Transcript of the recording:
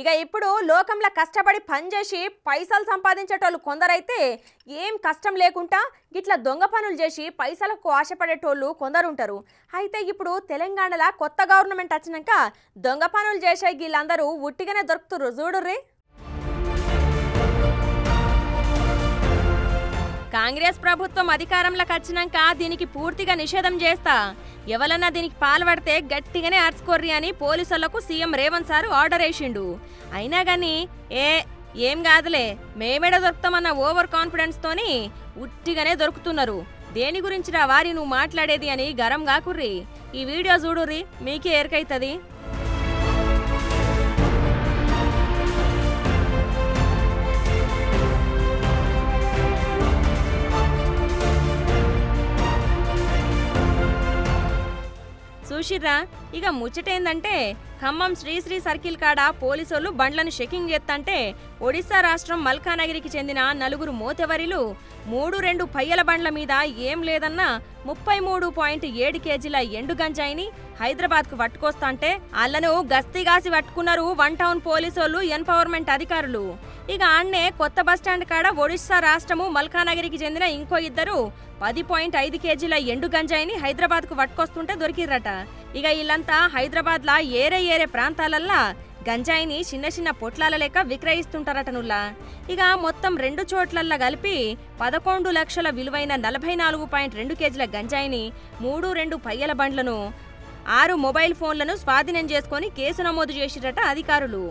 ఇక ఇప్పుడు లోకంలో కష్టపడి పనిచేసి పైసలు సంపాదించేటోళ్ళు కొందరైతే ఏం కష్టం లేకుండా గిట్లా దొంగ పనులు చేసి పైసలకు ఆశపడేటోళ్ళు కొందరుంటారు. అయితే ఇప్పుడు తెలంగాణలో కొత్త గవర్నమెంట్ వచ్చినాక దొంగ పనులు చేసే వీళ్ళందరూ ఉట్టిగానే దొరుకుతుర్రు చూడుర్రి. కాంగ్రెస్ ప్రభుత్వం అధికారంలోకి వచ్చినాక దీనికి పూర్తిగా నిషేధం చేస్తా, ఎవరన్నా దీనికి పాల్పడితే గట్టిగానే అర్చుకోర్రి అని పోలీసులకు సీఎం రేవంత్ సార్ ఆర్డర్ వేసిండు. అయినా కానీ ఏం కాదులే మేమేడ దొరుకుతామన్న ఓవర్ కాన్ఫిడెన్స్ తోని ఉట్టిగానే దొరుకుతున్నారు. దేని గురించి రా వారి నువ్వు మాట్లాడేది అని గరం కాకుర్రి. ఈ వీడియో చూడుర్రి, మీకే ఎరకైతుంది. చూసిర్రా, ఇక ముచ్చటేందంటే ఖమ్మం శ్రీశ్రీ సర్కిల్ కాడ పోలీసులు బండ్లను చెకింగ్ చేస్తంటే ఒడిశా రాష్ట్రం మల్కానగిరికి చెందిన నలుగురు మోతెవరిలు 3 పయ్యల బండ్ల మీద ఏం లేదన్నా 33.7 కేజీల ఎండు గంజాయిని హైదరాబాద్కు పట్టుకొస్తాంటే అళ్లను గస్తీగాసి పట్టుకున్నారు వన్ టౌన్ పోలీసులు, ఎన్పవర్మెంట్ అధికారులు. ఇక ఆన్నే కొత్త బస్టాండ్ కాడ ఒడిశా రాష్ట్రము మల్కానగిరికి చెందిన ఇంకో ఇద్దరు 10.5 కేజీల ఎండు గంజాయిని హైదరాబాద్కు పట్టుకొస్తుంటే దొరికిర్రట. ఇక వీళ్ళంతా హైదరాబాద్లా ఏరే ప్రాంతాలల్లా గంజాయిని చిన్న పొట్లాల లెక్క విక్రయిస్తుంటారట నుల్లా. ఇక మొత్తం 2 చోట్లల్లా కలిపి 11 లక్షల విలువైన 44.2 కేజీల గంజాయిని, 3 పయ్యల బండ్లను, 6 మొబైల్ ఫోన్లను స్వాధీనం చేసుకొని కేసు నమోదు చేసిరట అధికారులు.